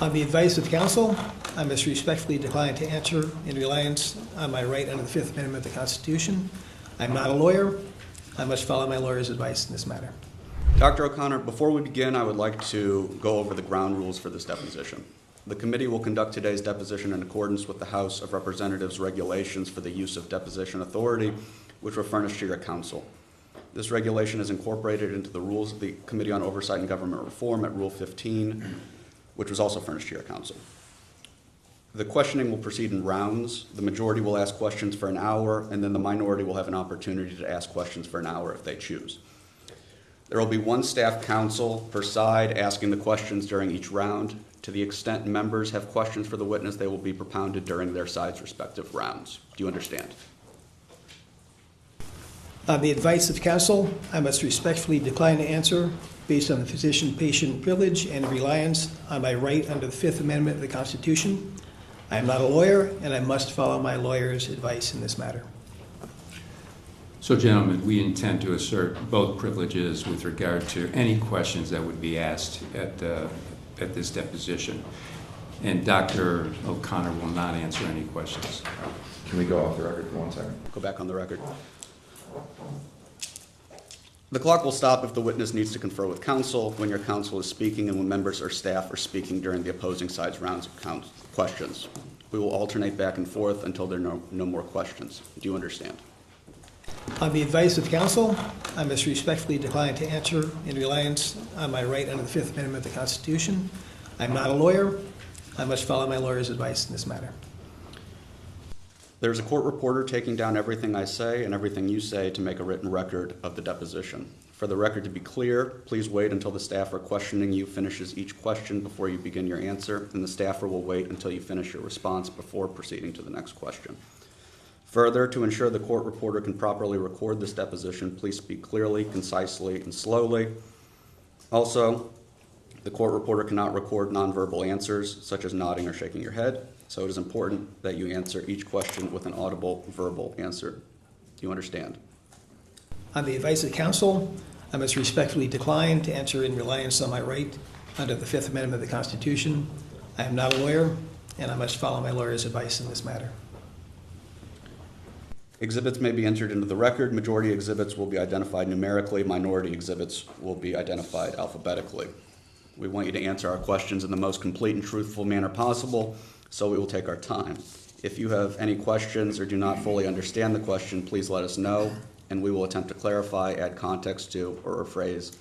On the advice of counsel, I must respectfully decline to answer in reliance on my right under the Fifth Amendment of the Constitution. I'm not a lawyer. I must follow my lawyer's advice in this matter. Dr. O'Connor, before we begin, I would like to go over the ground rules for this deposition. The committee will conduct today's deposition in accordance with the House of Representatives regulations for the use of deposition authority, which were furnished to your counsel. This regulation is incorporated into the rules of the Committee on Oversight and Government Reform at Rule 15, which was also furnished to your counsel. The questioning will proceed in rounds. The majority will ask questions for an hour, and then the minority will have an opportunity to ask questions for an hour if they choose. There will be one staff counsel per side asking the questions during each round. To the extent members have questions for the witness, they will be propounded during their side's respective rounds. Do you understand? On the advice of counsel, I must respectfully decline to answer based on the physician-patient privilege and reliance on my right under the Fifth Amendment of the Constitution. I am not a lawyer, and I must follow my lawyer's advice in this matter. So, gentlemen, we intend to assert both privileges with regard to any questions that would be asked at this deposition. And Dr. O'Connor will not answer any questions. Can we go off the record for 1 second? Go back on the record. The clock will stop if the witness needs to confer with counsel, when your counsel is speaking, and when members or staff are speaking during the opposing side's rounds of questions. We will alternate back and forth until there are no more questions. Do you understand? On the advice of counsel, I must respectfully decline to answer in reliance on my right under the Fifth Amendment of the Constitution. I'm not a lawyer. I must follow my lawyer's advice in this matter. There's a court reporter taking down everything I say and everything you say to make a written record of the deposition. For the record to be clear, please wait until the staffer questioning you finishes each question before you begin your answer, and the staffer will wait until you finish your response before proceeding to the next question. Further, to ensure the court reporter can properly record this deposition, please speak clearly, concisely, and slowly. Also, the court reporter cannot record nonverbal answers, such as nodding or shaking your head, so it is important that you answer each question with an audible verbal answer. Do you understand? On the advice of counsel, I must respectfully decline to answer in reliance on my right under the Fifth Amendment of the Constitution. I am not a lawyer, and I must follow my lawyer's advice in this matter. Exhibits may be entered into the record. Majority exhibits will be identified numerically. Minority exhibits will be identified alphabetically. We want you to answer our questions in the most complete and truthful manner possible, so we will take our time. If you have any questions or do not fully understand the question, please let us know, and we will attempt to clarify, add context to, or rephrase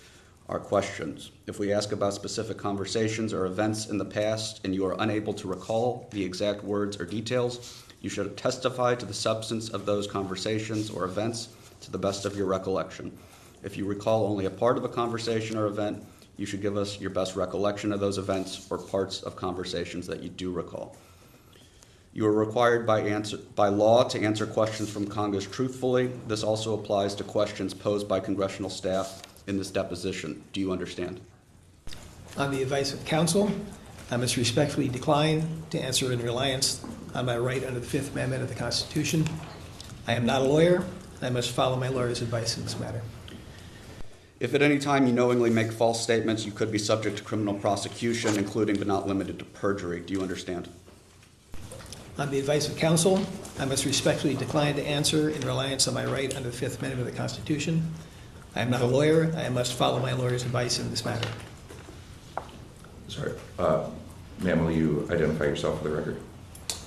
our questions. If we ask about specific conversations or events in the past and you are unable to recall the exact words or details, you should testify to the substance of those conversations or events to the best of your recollection. If you recall only a part of a conversation or event, you should give us your best recollection of those events or parts of conversations that you do recall. You are required by law to answer questions from Congress truthfully. This also applies to questions posed by congressional staff in this deposition. Do you understand? On the advice of counsel, I must respectfully decline to answer in reliance on my right under the Fifth Amendment of the Constitution. I am not a lawyer, and I must follow my lawyer's advice in this matter. If at any time you knowingly make false statements, you could be subject to criminal prosecution, including but not limited to perjury. Do you understand? On the advice of counsel, I must respectfully decline to answer in reliance on my right under the Fifth Amendment of the Constitution. I am not a lawyer. I must follow my lawyer's advice in this matter. Sorry. Ma'am, will you identify yourself for the record?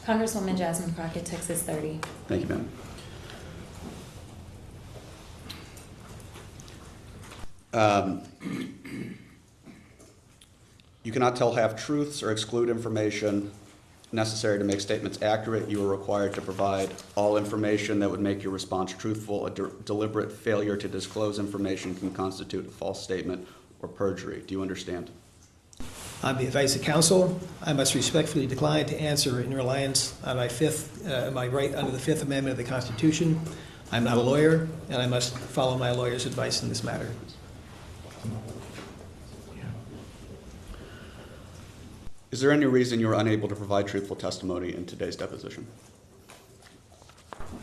Congresswoman Jasmine Crockett, Texas 30. Thank you, ma'am. You cannot tell half-truths or exclude information necessary to make statements accurate. You are required to provide all information that would make your response truthful. A deliberate failure to disclose information can constitute a false statement or perjury. Do you understand? On the advice of counsel, I must respectfully decline to answer in reliance on my right under the Fifth Amendment of the Constitution. I'm not a lawyer, and I must follow my lawyer's advice in this matter. Is there any reason you are unable to provide truthful testimony in today's deposition?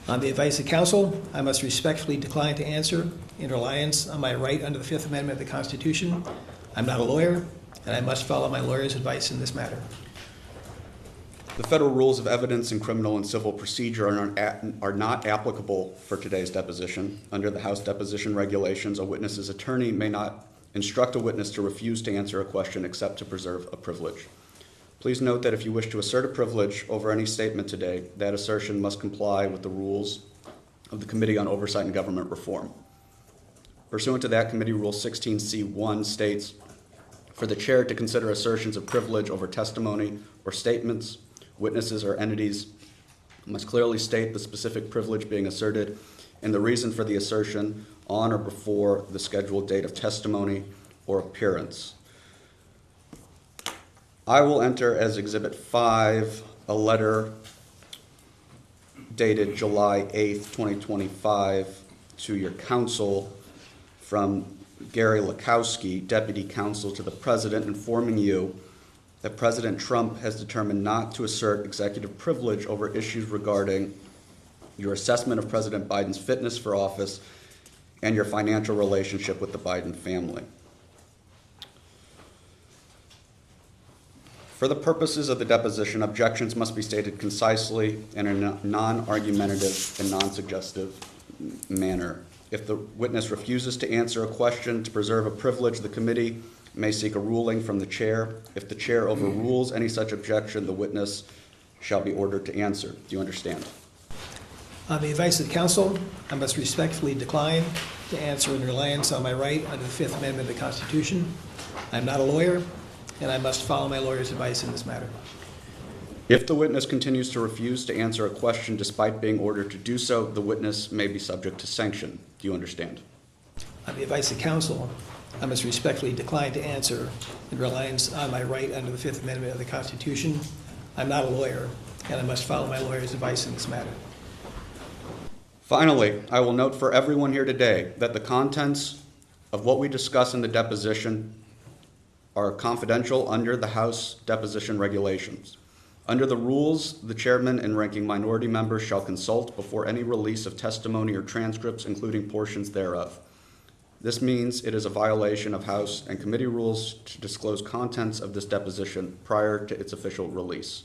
On the advice of counsel, I must respectfully decline to answer in reliance on my right under the Fifth Amendment of the Constitution. I'm not a lawyer, and I must follow my lawyer's advice in this matter. The federal rules of evidence in criminal and civil procedure are not applicable for today's deposition. Under the House deposition regulations, a witness's attorney may not instruct a witness to refuse to answer a question except to preserve a privilege. Please note that if you wish to assert a privilege over any statement today, that assertion must comply with the rules of the Committee on Oversight and Government Reform. Pursuant to that, Committee Rule 16C1 states, for the chair to consider assertions of privilege over testimony or statements, witnesses or entities must clearly state the specific privilege being asserted and the reason for the assertion on or before the scheduled date of testimony or appearance. I will enter as Exhibit 5 a letter dated July 8th, 2025 to your counsel from Gary Lakowski, Deputy Counsel to the President, informing you that President Trump has determined not to assert executive privilege over issues regarding your assessment of President Biden's fitness for office and your financial relationship with the Biden family. For the purposes of the deposition, objections must be stated concisely in a non-argumentative and non-suggestive manner. If the witness refuses to answer a question to preserve a privilege, the committee may seek a ruling from the chair. If the chair overrules any such objection, the witness shall be ordered to answer. Do you understand? On the advice of counsel, I must respectfully decline to answer in reliance on my right under the Fifth Amendment of the Constitution. I am not a lawyer, and I must follow my lawyer's advice in this matter. If the witness continues to refuse to answer a question despite being ordered to do so, the witness may be subject to sanction. Do you understand? On the advice of counsel, I must respectfully decline to answer in reliance on my right under the Fifth Amendment of the Constitution. I'm not a lawyer, and I must follow my lawyer's advice in this matter. Finally, I will note for everyone here today that the contents of what we discuss in the deposition are confidential under the House deposition regulations. Under the rules, the chairman and ranking minority members shall consult before any release of testimony or transcripts, including portions thereof. This means it is a violation of House and committee rules to disclose contents of this deposition prior to its official release.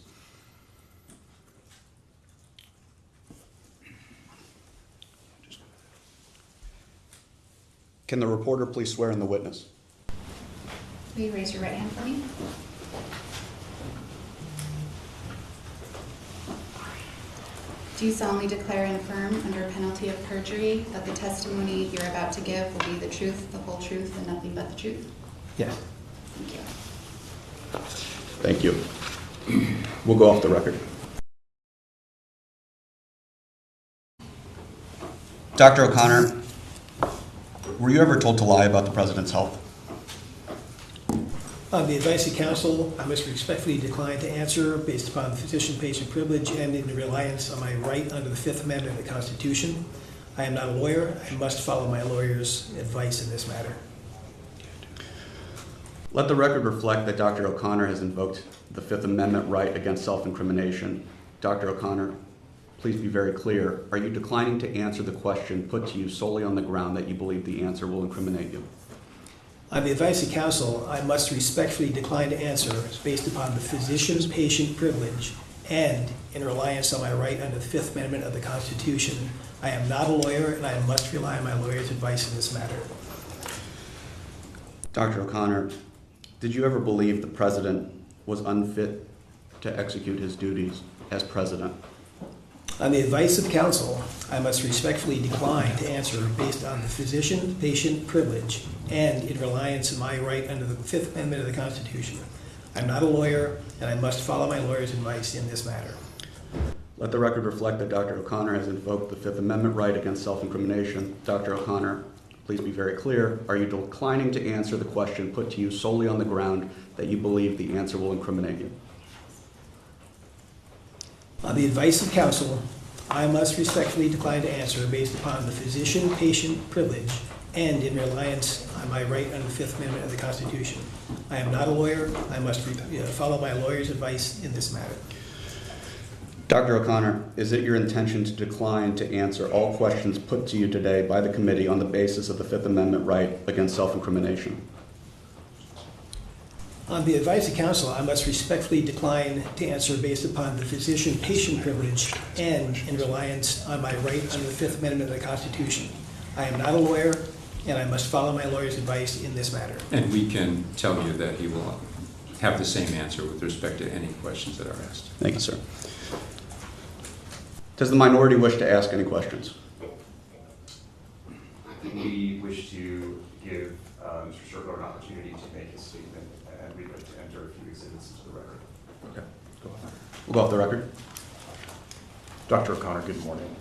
Can the reporter please swear in the witness? Will you raise your right hand for me? Do you solemnly declare and affirm under penalty of perjury that the testimony you're about to give will be the truth, the whole truth, and nothing but the truth? Yes. Thank you. Thank you. We'll go off the record. Dr. O'Connor, were you ever told to lie about the president's health? On the advice of counsel, I must respectfully decline to answer based upon the physician-patient privilege and in reliance on my right under the Fifth Amendment of the Constitution. I am not a lawyer. I must follow my lawyer's advice in this matter. Let the record reflect that Dr. O'Connor has invoked the Fifth Amendment right against self-incrimination. Dr. O'Connor, please be very clear. Are you declining to answer the question put to you solely on the ground that you believe the answer will incriminate you? On the advice of counsel, I must respectfully decline to answer based upon the physician-patient privilege and in reliance on my right under the Fifth Amendment of the Constitution. I am not a lawyer, and I must rely on my lawyer's advice in this matter. Dr. O'Connor, did you ever believe the president was unfit to execute his duties as president? On the advice of counsel, I must respectfully decline to answer based on the physician-patient privilege and in reliance on my right under the Fifth Amendment of the Constitution. I'm not a lawyer, and I must follow my lawyer's advice in this matter. Let the record reflect that Dr. O'Connor has invoked the Fifth Amendment right against self-incrimination. Dr. O'Connor, please be very clear. Are you declining to answer the question put to you solely on the ground that you believe the answer will incriminate you? On the advice of counsel, I must respectfully decline to answer based upon the physician-patient privilege and in reliance on my right under the Fifth Amendment of the Constitution. I am not a lawyer. I must follow my lawyer's advice in this matter. Dr. O'Connor, is it your intention to decline to answer all questions put to you today by the committee on the basis of the Fifth Amendment right against self-incrimination? On the advice of counsel, I must respectfully decline to answer based upon the physician-patient privilege and in reliance on my right under the Fifth Amendment of the Constitution. I am not a lawyer, and I must follow my lawyer's advice in this matter. And we can tell you that he will have the same answer with respect to any questions that are asked. Thank you, sir. Does the minority wish to ask any questions? We wish to give Mr. Schertler an opportunity to make his statement, and we'd like to enter a few exhibits into the record. Okay, go ahead. We'll go off the record. Dr. O'Connor, good morning.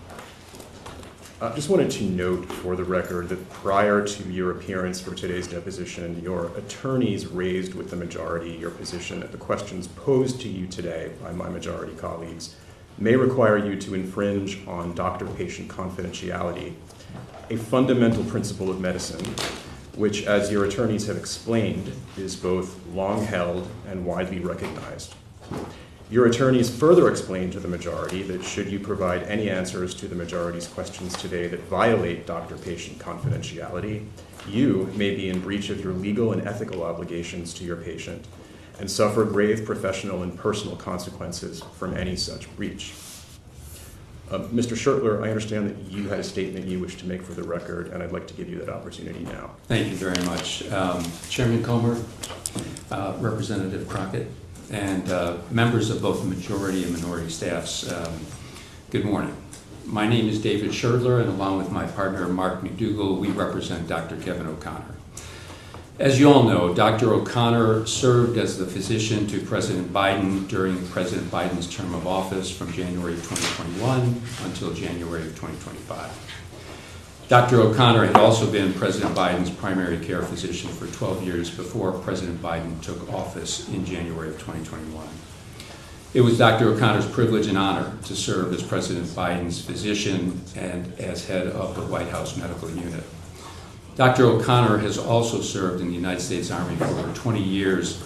Just wanted to note for the record that prior to your appearance for today's deposition, your attorneys raised with the majority your position that the questions posed to you today by my majority colleagues may require you to infringe on doctor-patient confidentiality, a fundamental principle of medicine, which, as your attorneys have explained, is both long held and widely recognized. Your attorneys further explained to the majority that should you provide any answers to the majority's questions today that violate doctor-patient confidentiality, you may be in breach of your legal and ethical obligations to your patient and suffer grave professional and personal consequences from any such breach. Mr. Schertler, I understand that you had a statement you wish to make for the record, and I'd like to give you that opportunity now. Thank you very much. Chairman Comer, Representative Crockett, and members of both the majority and minority staffs, good morning. My name is David Schertler, and along with my partner Mark McDougall, we represent Dr. Kevin O'Connor. As you all know, Dr. O'Connor served as the physician to President Biden during President Biden's term of office from January of 2021 until January of 2025. Dr. O'Connor had also been President Biden's primary care physician for 12 years before President Biden took office in January of 2021. It was Dr. O'Connor's privilege and honor to serve as President Biden's physician and as head of the White House Medical Unit. Dr. O'Connor has also served in the United States Army for over 20 years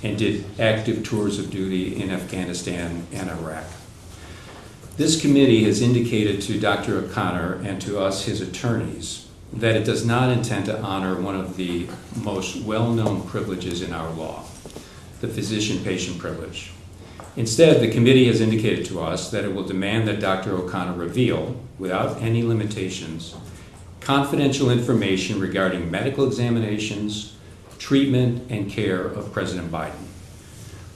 and did active tours of duty in Afghanistan and Iraq. This committee has indicated to Dr. O'Connor and to us, his attorneys, that it does not intend to honor one of the most well-known privileges in our law, the physician-patient privilege. Instead, the committee has indicated to us that it will demand that Dr. O'Connor reveal, without any limitations, confidential information regarding medical examinations, treatment, and care of President Biden.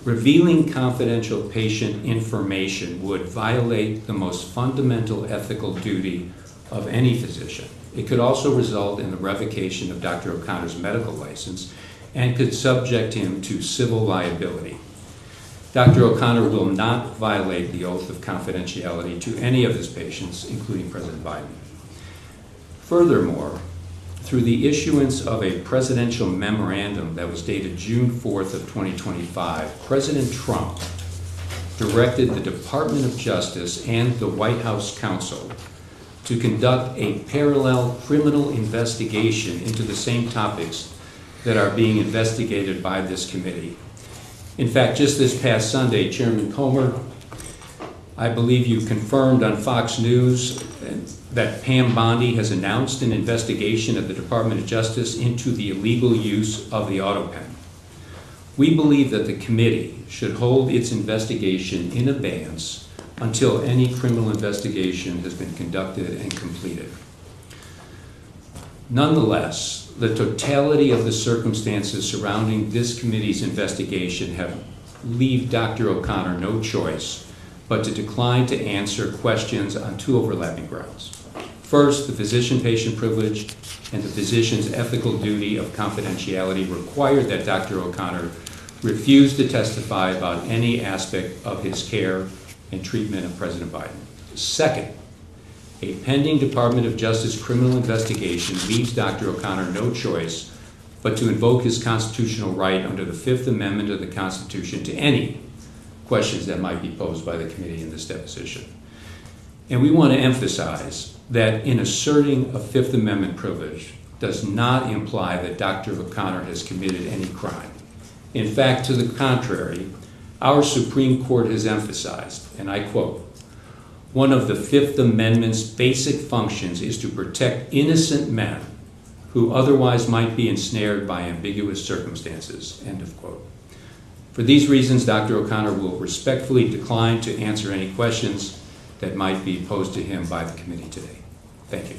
Revealing confidential patient information would violate the most fundamental ethical duty of any physician. It could also result in the revocation of Dr. O'Connor's medical license and could subject him to civil liability. Dr. O'Connor will not violate the oath of confidentiality to any of his patients, including President Biden. Furthermore, through the issuance of a presidential memorandum that was dated June 4th of 2025, President Trump directed the Department of Justice and the White House Counsel to conduct a parallel criminal investigation into the same topics that are being investigated by this committee. In fact, just this past Sunday, Chairman Comer, I believe you confirmed on Fox News that Pam Bondi has announced an investigation of the Department of Justice into the illegal use of the AutoPen. We believe that the committee should hold its investigation in abeyance until any criminal investigation has been conducted and completed. Nonetheless, the totality of the circumstances surrounding this committee's investigation leave Dr. O'Connor no choice but to decline to answer questions on two overlapping grounds. First, the physician-patient privilege and the physician's ethical duty of confidentiality required that Dr. O'Connor refuse to testify about any aspect of his care and treatment of President Biden. Second, a pending Department of Justice criminal investigation leaves Dr. O'Connor no choice but to invoke his constitutional right under the Fifth Amendment of the Constitution to any questions that might be posed by the committee in this deposition. And we want to emphasize that in asserting a Fifth Amendment privilege does not imply that Dr. O'Connor has committed any crime. In fact, to the contrary, our Supreme Court has emphasized, and I quote, "One of the Fifth Amendment's basic functions is to protect innocent men who otherwise might be ensnared by ambiguous circumstances," end of quote. For these reasons, Dr. O'Connor will respectfully decline to answer any questions that might be posed to him by the committee today. Thank you.